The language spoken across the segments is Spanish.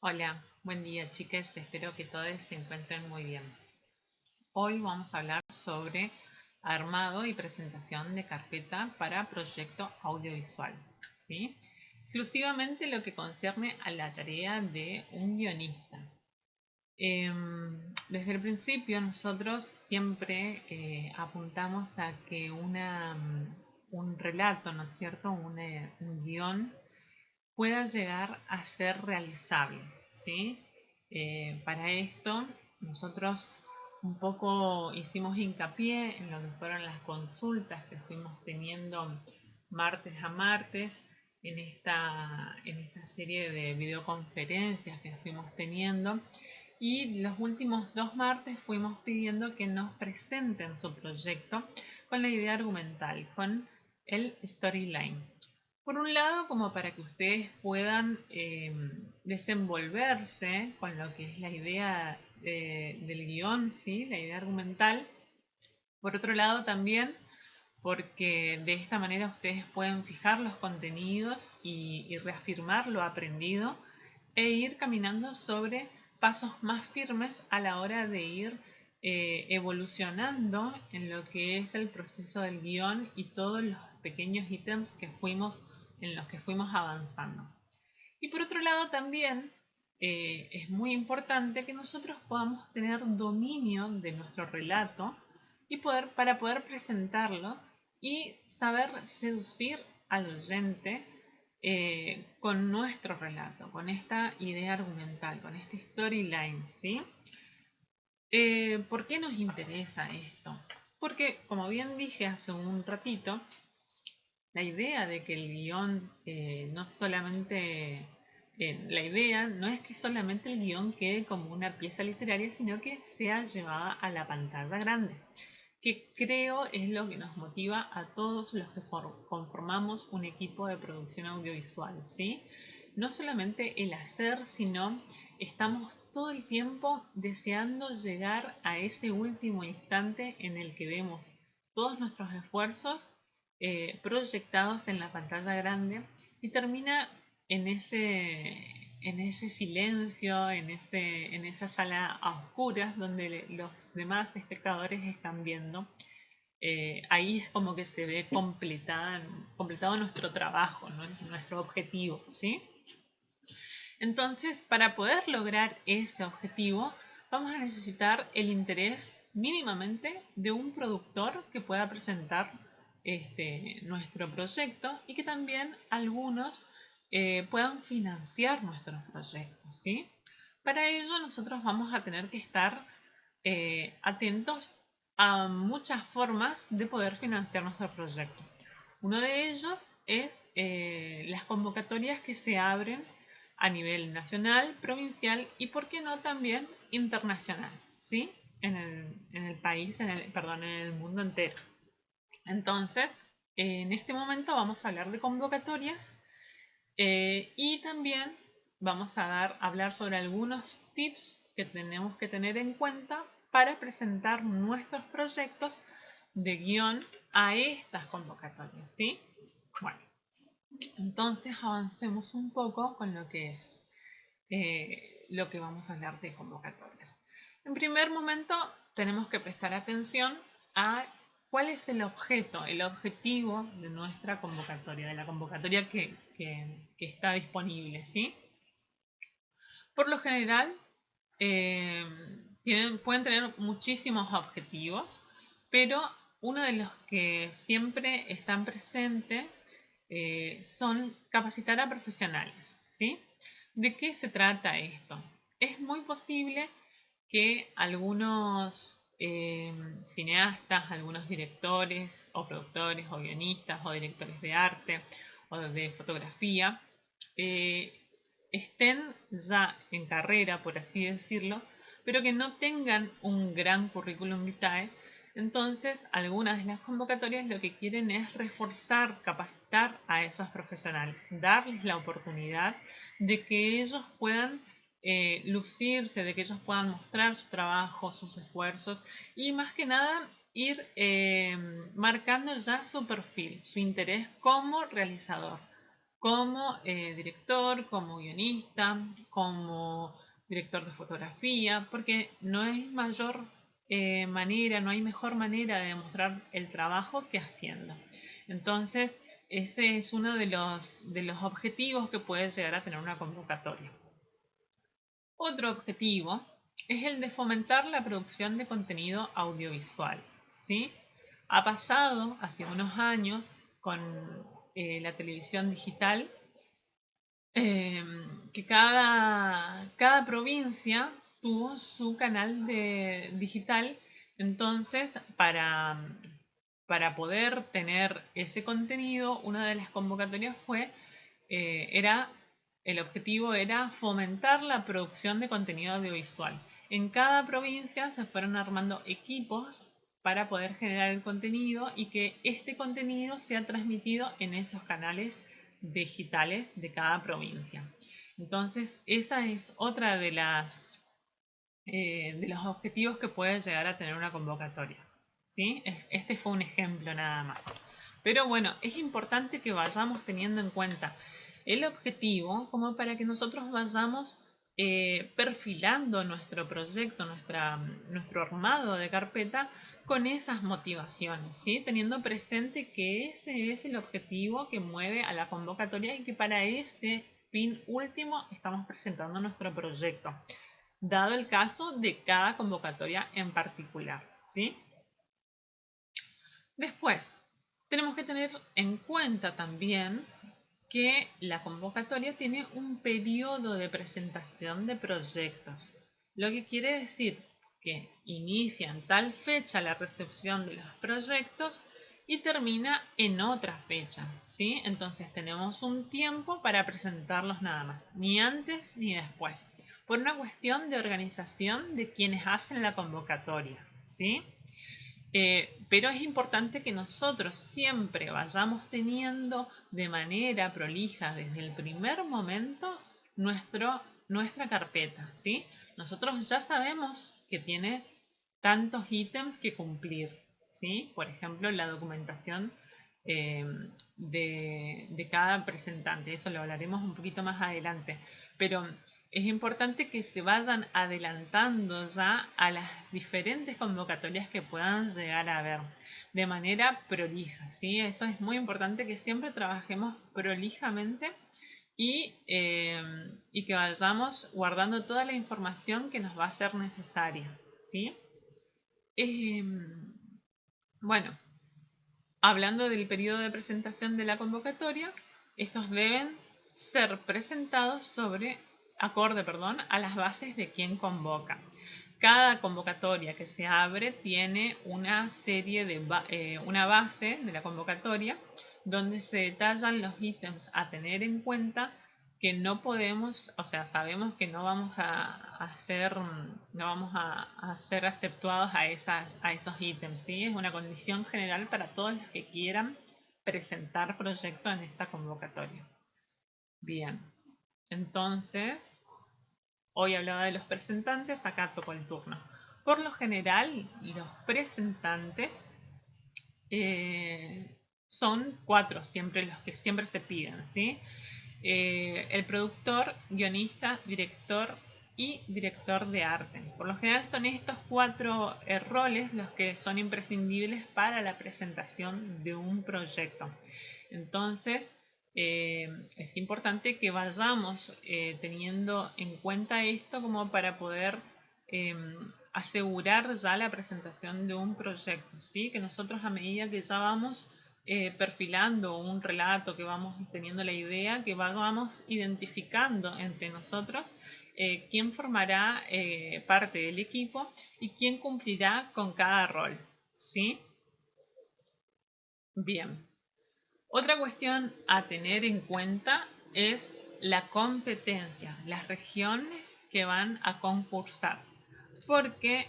Hola, buen día chicas, espero que todos se encuentren muy bien. Hoy vamos a hablar sobre armado y presentación de carpeta para proyecto audiovisual, ¿sí? Exclusivamente lo que concierne a la tarea de un guionista. Desde el principio nosotros siempre apuntamos a que un relato, ¿no es cierto? Un guión pueda llegar a ser realizable, ¿sí? Para esto, nosotros un poco hicimos hincapié en lo que fueron las consultas que fuimos teniendo martes a martes en esta serie de videoconferencias que fuimos teniendo. Y los últimos 2 martes fuimos pidiendo que nos presenten su proyecto con la idea argumental, con el storyline. Por un lado, como para que ustedes puedan desenvolverse con lo que es la idea del guión, ¿sí? La idea argumental. Por otro lado, también porque de esta manera ustedes pueden fijar los contenidos y reafirmar lo aprendido e ir caminando sobre pasos más firmes a la hora de ir evolucionando en lo que es el proceso del guión y todos los pequeños ítems en los que fuimos avanzando. Y por otro lado también es muy importante que nosotros podamos tener dominio de nuestro relato para poder presentarlo y saber seducir al oyente con nuestro relato, con esta idea argumental, con este storyline, ¿sí? ¿Por qué nos interesa esto? Porque, como bien dije hace un ratito, la idea de que el guión no solamente, la idea no es que solamente el guión quede como una pieza literaria, sino que sea llevada a la pantalla grande, que creo es lo que nos motiva a todos los que conformamos un equipo de producción audiovisual, ¿sí? No solamente el hacer, sino estamos todo el tiempo deseando llegar a ese último instante en el que vemos todos nuestros esfuerzos proyectados en la pantalla grande y termina en ese silencio, en esa sala a oscuras donde los demás espectadores están viendo. Ahí es como que se ve completado nuestro trabajo, ¿no? Nuestro objetivo, ¿sí? Entonces, para poder lograr ese objetivo, vamos a necesitar el interés mínimamente de un productor que pueda presentar nuestro proyecto y que también algunos puedan financiar nuestros proyectos, ¿sí? Para ello nosotros vamos a tener que estar atentos a muchas formas de poder financiar nuestro proyecto. Uno de ellos es las convocatorias que se abren a nivel nacional, provincial y, por qué no, también internacional, ¿sí? En el país, perdón, en el mundo entero. Entonces, en este momento vamos a hablar de convocatorias y también vamos a hablar sobre algunos tips que tenemos que tener en cuenta para presentar nuestros proyectos de guión a estas convocatorias, ¿sí? Bueno, entonces avancemos un poco con lo que es lo que vamos a hablar de convocatorias. En primer momento tenemos que prestar atención a cuál es el objetivo de nuestra convocatoria, de la convocatoria que está disponible, ¿sí? Por lo general, eh, pueden tener muchísimos objetivos, pero uno de los que siempre están presentes son capacitar a profesionales, ¿sí? ¿De qué se trata esto? Es muy posible que algunos cineastas, algunos directores o productores o guionistas o directores de arte o de fotografía eh, estén ya en carrera, por así decirlo, pero que no tengan un gran currículum vitae. Entonces, algunas de las convocatorias lo que quieren es reforzar, capacitar a esos profesionales, darles la oportunidad de que ellos puedan lucirse, de que ellos puedan mostrar su trabajo, sus esfuerzos y más que nada ir marcando ya su perfil, su interés como realizador. como director, como guionista, como director de fotografía, porque no hay mayor manera, no hay mejor manera de demostrar el trabajo que haciendo. Entonces, este es uno de los objetivos que puede llegar a tener una convocatoria. Otro objetivo es el de fomentar la producción de contenido audiovisual, ¿sí? Ha pasado hace unos años con la televisión digital que cada provincia tuvo su canal digital. Entonces, para poder tener ese contenido, una de las convocatorias el objetivo era fomentar la producción de contenido audiovisual. En cada provincia se fueron armando equipos para poder generar el contenido y que este contenido sea transmitido en esos canales digitales de cada provincia. Entonces, esa es otra de los objetivos que puede llegar a tener una convocatoria. ¿Sí? Este fue un ejemplo nada más. Pero bueno, es importante que vayamos teniendo en cuenta el objetivo como para que nosotros vayamos perfilando nuestro proyecto, nuestro armado de carpeta con esas motivaciones, ¿sí? Teniendo presente que ese es el objetivo que mueve a la convocatoria y que para ese fin último estamos presentando nuestro proyecto, dado el caso de cada convocatoria en particular, ¿sí? Después, tenemos que tener en cuenta también que la convocatoria tiene un periodo de presentación de proyectos, lo que quiere decir que inicia en tal fecha la recepción de los proyectos y termina en otra fecha, ¿sí? Entonces tenemos un tiempo para presentarlos nada más, ni antes ni después, por una cuestión de organización de quienes hacen la convocatoria, ¿sí? Pero es importante que nosotros siempre vayamos teniendo de manera prolija desde el primer momento nuestra carpeta, ¿sí? Nosotros ya sabemos que tiene tantos ítems que cumplir, ¿sí? Por ejemplo, la documentación eh, de cada presentante, eso lo hablaremos un poquito más adelante, pero es importante que se vayan adelantando ya a las diferentes convocatorias que puedan llegar a haber de manera prolija, ¿sí? Eso es muy importante, que siempre trabajemos prolijamente y que vayamos guardando toda la información que nos va a ser necesaria, ¿sí? Eh, bueno, hablando del periodo de presentación de la convocatoria, estos deben ser presentados acorde, a las bases de quien convoca. Cada convocatoria que se abre tiene una una base de la convocatoria donde se detallan los ítems a tener en cuenta que no podemos, o sea, sabemos que no vamos a ser aceptados a esos ítems, ¿sí? Es una condición general para todos los que quieran presentar proyecto en esa convocatoria. Bien, entonces, hoy hablaba de los presentantes, acá tocó el turno. Por lo general, los presentantes son 4, siempre los que siempre se piden, ¿sí? El productor, guionista, director y director de arte. Por lo general son estos 4 roles los que son imprescindibles para la presentación de un proyecto. Entonces, es importante que vayamos teniendo en cuenta esto como para poder asegurar ya la presentación de un proyecto, ¿sí? Que nosotros, a medida que ya vamos perfilando un relato, que vamos teniendo la idea, que vamos identificando entre nosotros quién formará parte del equipo y quién cumplirá con cada rol, ¿sí? Bien. Otra cuestión a tener en cuenta es la competencia, las regiones que van a concursar. Porque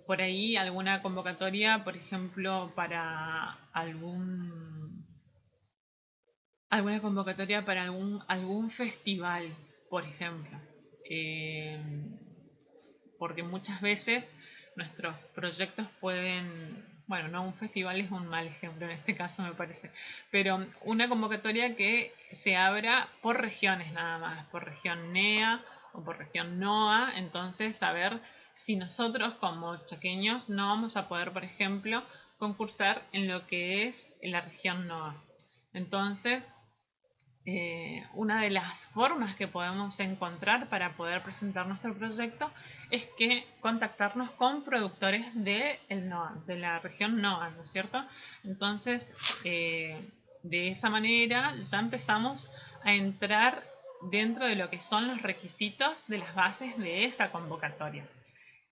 por ahí alguna convocatoria, por ejemplo, para alguna convocatoria para algún festival, por ejemplo. Porque muchas veces nuestros proyectos pueden bueno, no, un festival es un mal ejemplo en este caso me parece, pero una convocatoria que se abra por regiones nada más, por región NEA o por región NOA, entonces saber si nosotros como chaqueños no vamos a poder, por ejemplo, concursar en lo que es la región NOA. Entonces, una de las formas que podemos encontrar para poder presentar nuestro proyecto es que contactarnos con productores de el NOA, de la región NOA, ¿no es cierto? Entonces, de esa manera ya empezamos a entrar dentro de lo que son los requisitos de las bases de esa convocatoria.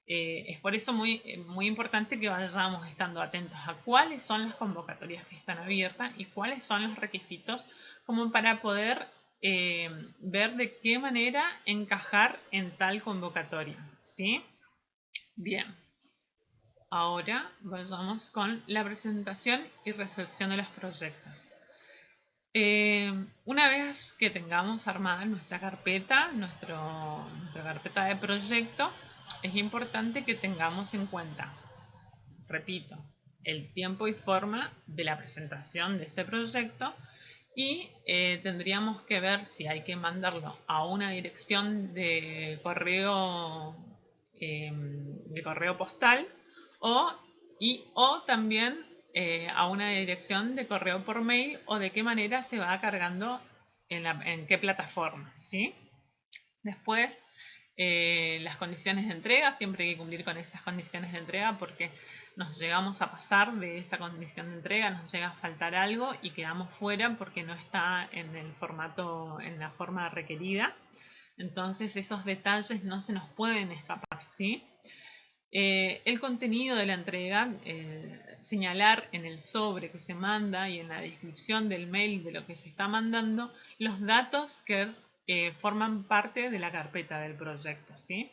Es por eso muy importante que vayamos estando atentos a cuáles son las convocatorias que están abiertas y cuáles son los requisitos como para poder ver de qué manera encajar en tal convocatoria. ¿Sí? Bien. Ahora vayamos con la presentación y recepción de los proyectos. Una vez que tengamos armada nuestra carpeta, nuestra carpeta de proyecto, es importante que tengamos en cuenta, repito, el tiempo y forma de la presentación de ese proyecto y tendríamos que ver si hay que mandarlo a una dirección de correo postal o también a una dirección de correo por mail o de qué manera se va cargando en qué plataforma, ¿sí? Después, las condiciones de entrega, siempre hay que cumplir con esas condiciones de entrega porque nos llegamos a pasar de esa condición de entrega, nos llega a faltar algo y quedamos fuera porque no está en el formato, en la forma requerida. Entonces esos detalles no se nos pueden escapar, ¿sí? El contenido de la entrega, señalar en el sobre que se manda y en la descripción del mail de lo que se está mandando los datos que forman parte de la carpeta del proyecto, ¿sí?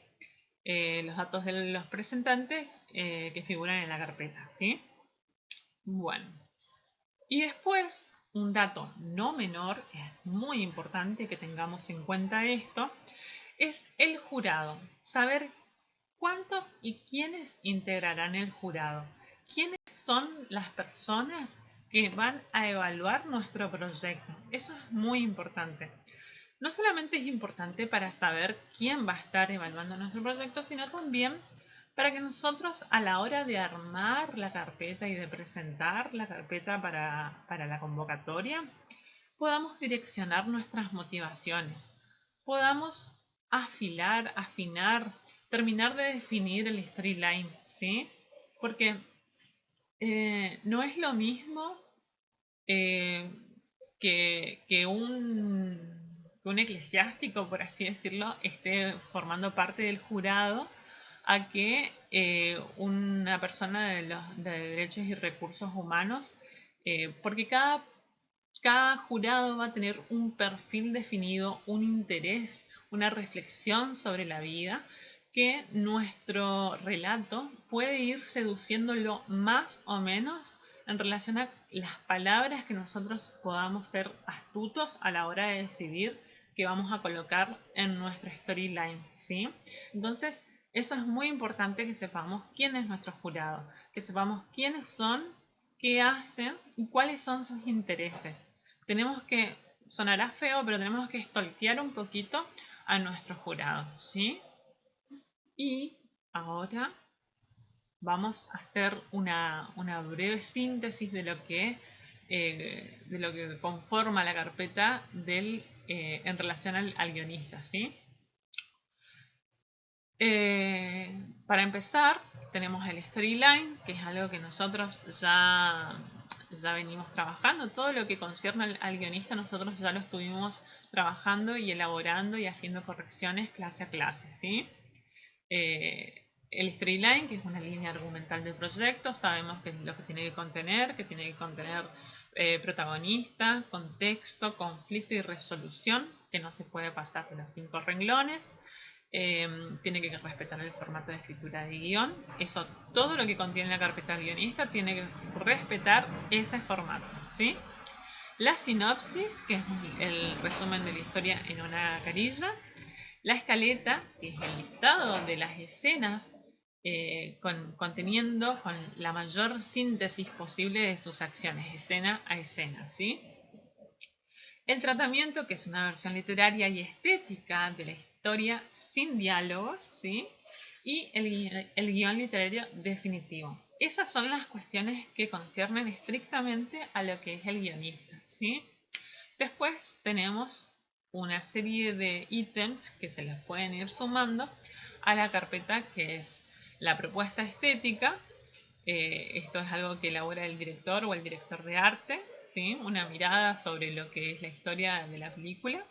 Los datos de los presentantes que figuran en la carpeta, ¿sí? Bueno, y después un dato no menor, es muy importante que tengamos en cuenta esto, es el jurado, saber ¿cuántos y quiénes integrarán el jurado? ¿Quiénes son las personas que van a evaluar nuestro proyecto? Eso es muy importante. No solamente es importante para saber quién va a estar evaluando nuestro proyecto, sino también para que nosotros a la hora de armar la carpeta y de presentar la carpeta para la convocatoria, podamos direccionar nuestras motivaciones, podamos afinar, terminar de definir el storyline, ¿sí? Porque no es lo mismo eh, que un eclesiástico, por así decirlo, esté formando parte del jurado a que una persona de derechos y recursos humanos, porque cada jurado va a tener un perfil definido, un interés, una reflexión sobre la vida que nuestro relato puede ir seduciéndolo más o menos en relación a las palabras que nosotros podamos ser astutos a la hora de decidir que vamos a colocar en nuestra storyline, ¿sí? Entonces, eso es muy importante que sepamos quién es nuestro jurado, que sepamos quiénes son, qué hacen y cuáles son sus intereses. Tenemos que, sonará feo, pero tenemos que stalkear un poquito a nuestro jurado, ¿sí? Y ahora vamos a hacer una breve síntesis de lo que conforma la carpeta en relación al guionista, ¿sí? Para empezar, tenemos el storyline, que es algo que nosotros ya venimos trabajando. Todo lo que concierne al guionista, nosotros ya lo estuvimos trabajando y elaborando y haciendo correcciones clase a clase, ¿sí? El storyline, que es una línea argumental del proyecto, sabemos que es lo que tiene que contener protagonista, contexto, conflicto y resolución, que no se puede pasar de los 5 renglones. Tiene que respetar el formato de escritura de guión. Eso, todo lo que contiene la carpeta del guionista tiene que respetar ese formato, ¿sí? La sinopsis, que es el resumen de la historia en una carilla. La escaleta, que es el listado de las escenas conteniendo con la mayor síntesis posible de sus acciones, escena a escena, ¿sí? El tratamiento, que es una versión literaria y estética de la historia sin diálogos, ¿sí? Y el guión literario definitivo. Esas son las cuestiones que conciernen estrictamente a lo que es el guionista, ¿sí? Después tenemos una serie de ítems que se les pueden ir sumando a la carpeta, que es la propuesta estética. Esto es algo que elabora el director o el director de arte, ¿sí? Una mirada sobre lo que es la historia de la película.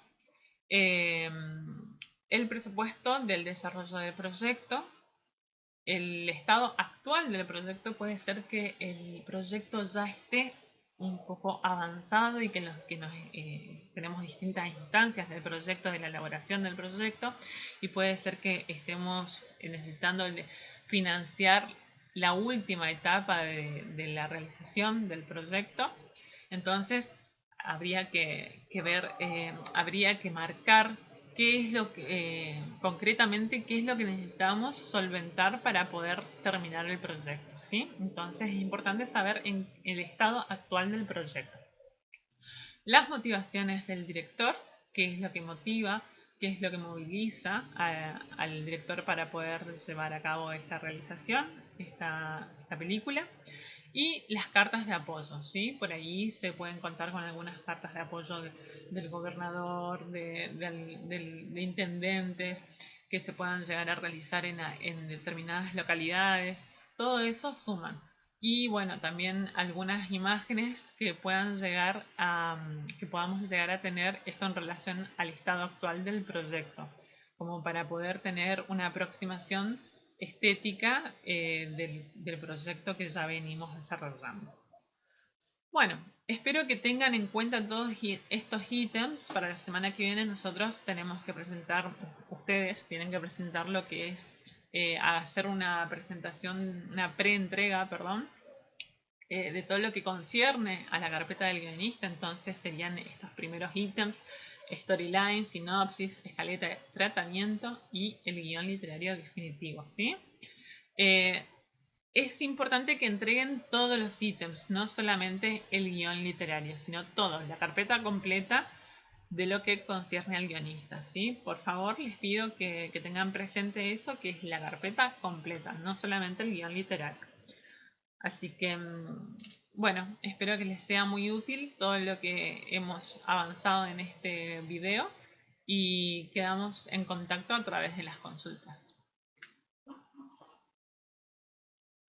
Eh, el presupuesto del desarrollo del proyecto. El estado actual del proyecto puede ser que el proyecto ya esté un poco avanzado y que tenemos distintas instancias del proyecto, de la elaboración del proyecto, y puede ser que estemos necesitando financiar la última etapa de la realización del proyecto. Entonces habría que ver, habría que marcar qué es lo que concretamente qué es lo que necesitamos solventar para poder terminar el proyecto, ¿sí? Entonces es importante saber en el estado actual del proyecto. Las motivaciones del director, qué es lo que motiva, qué es lo que moviliza al director para poder llevar a cabo esta realización, esta película. Y las cartas de apoyo, ¿sí? Por ahí se pueden contar con algunas cartas de apoyo del gobernador, de intendentes, que se puedan llegar a realizar en determinadas localidades. Todo eso suman. Y bueno, también algunas imágenes que puedan llegar que podamos llegar a tener esto en relación al estado actual del proyecto, como para poder tener una aproximación estética del proyecto que ya venimos desarrollando. Bueno, espero que tengan en cuenta todos estos ítems. Para la semana que viene nosotros tenemos que presentar, ustedes tienen que presentar lo que es hacer una presentación, una preentrega, perdón, de todo lo que concierne a la carpeta del guionista. Entonces serían estos primeros ítems: storyline, sinopsis, escaleta de tratamiento y el guión literario definitivo, ¿sí? Eh, es importante que entreguen todos los ítems, no solamente el guión literario, sino todo, la carpeta completa de lo que concierne al guionista, ¿sí? Por favor, les pido que tengan presente eso, que es la carpeta completa, no solamente el guión literario. Así que, bueno, espero que les sea muy útil todo lo que hemos avanzado en este video y quedamos en contacto a través de las consultas.